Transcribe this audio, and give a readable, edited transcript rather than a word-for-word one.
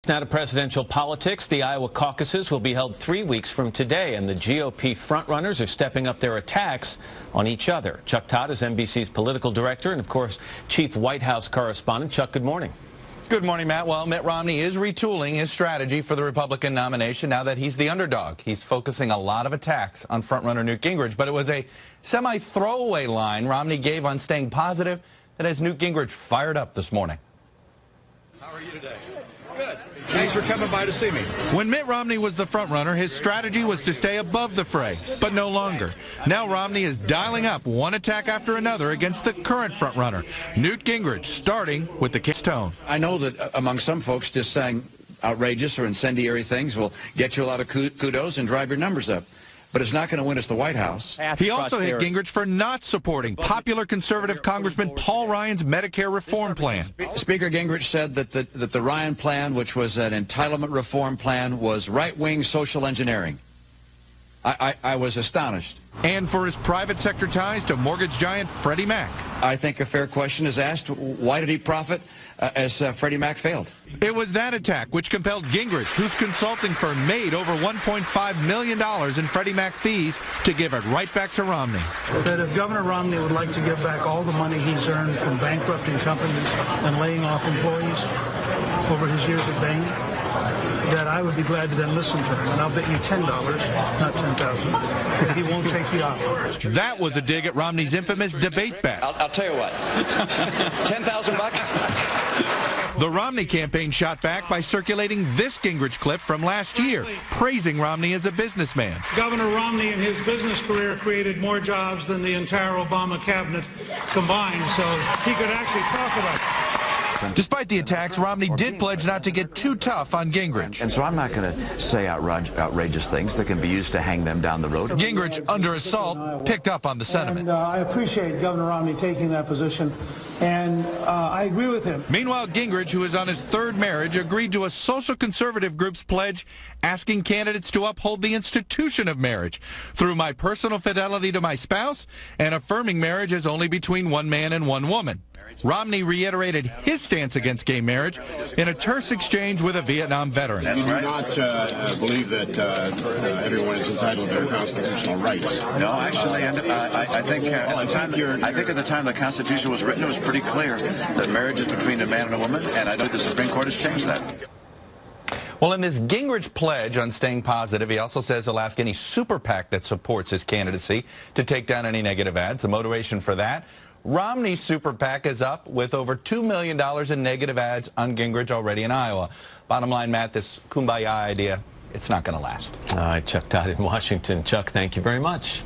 Now to presidential politics. The Iowa caucuses will be held 3 weeks from today, and the GOP frontrunners are stepping up their attacks on each other. Chuck Todd is NBC's political director and, of course, chief White House correspondent. Chuck, good morning. Good morning, Matt. Well, Mitt Romney is retooling his strategy for the Republican nomination now that he's the underdog. He's focusing a lot of attacks on frontrunner Newt Gingrich, but it was a semi-throwaway line Romney gave on staying positive that has Newt Gingrich fired up this morning. How are you today? Good. Thanks for coming by to see me. When Mitt Romney was the frontrunner, his strategy was to stay above the fray, but no longer. Now Romney is dialing up one attack after another against the current frontrunner, Newt Gingrich, starting with the case tone. I know that among some folks, just saying outrageous or incendiary things will get you a lot of kudos and drive your numbers up. But it's not going to win us the White House. He also hit Gingrich for not supporting popular conservative Congressman Paul Ryan's Medicare reform plan. Speaker Gingrich said that the Ryan plan, which was an entitlement reform plan, was right-wing social engineering. I was astonished. And for his private sector ties to mortgage giant Freddie Mac. I think a fair question is asked, why did he profit as Freddie Mac failed? It was that attack which compelled Gingrich, whose consulting firm made over $1.5 million in Freddie Mac fees, to give it right back to Romney. That if Governor Romney would like to give back all the money he's earned from bankrupting companies and laying off employees over his years at Bain, that I would be glad to then listen to him. And I'll bet you $10, not $10,000. He won't take the offer. That was a dig at Romney's infamous debate bet. I'll tell you what, $10,000? The Romney campaign shot back by circulating this Gingrich clip from last year, praising Romney as a businessman. Governor Romney in his business career created more jobs than the entire Obama cabinet combined, so he could actually talk about it. Despite the attacks, Romney did pledge not to get too tough on Gingrich. And so I'm not going to say outrageous things that can be used to hang them down the road. Gingrich, under assault, picked up on the sentiment. And I appreciate Governor Romney taking that position, and I agree with him. Meanwhile, Gingrich, who is on his third marriage, agreed to a social conservative group's pledge asking candidates to uphold the institution of marriage through my personal fidelity to my spouse and affirming marriage as only between one man and one woman. Romney reiterated his stance against gay marriage in a terse exchange with a Vietnam veteran. You do not believe that everyone is entitled to their constitutional rights? No, actually, and I think at the time the Constitution was written, it was pretty clear that marriage is between a man and a woman, and I know the Supreme Court has changed that. Well, in this Gingrich pledge on staying positive, he also says he'll ask any super PAC that supports his candidacy to take down any negative ads. The motivation for that? Romney's super PAC is up with over $2 million in negative ads on Gingrich already in Iowa. Bottom line, Matt, this kumbaya idea, it's not going to last. All right, Chuck Todd in Washington. Chuck, thank you very much.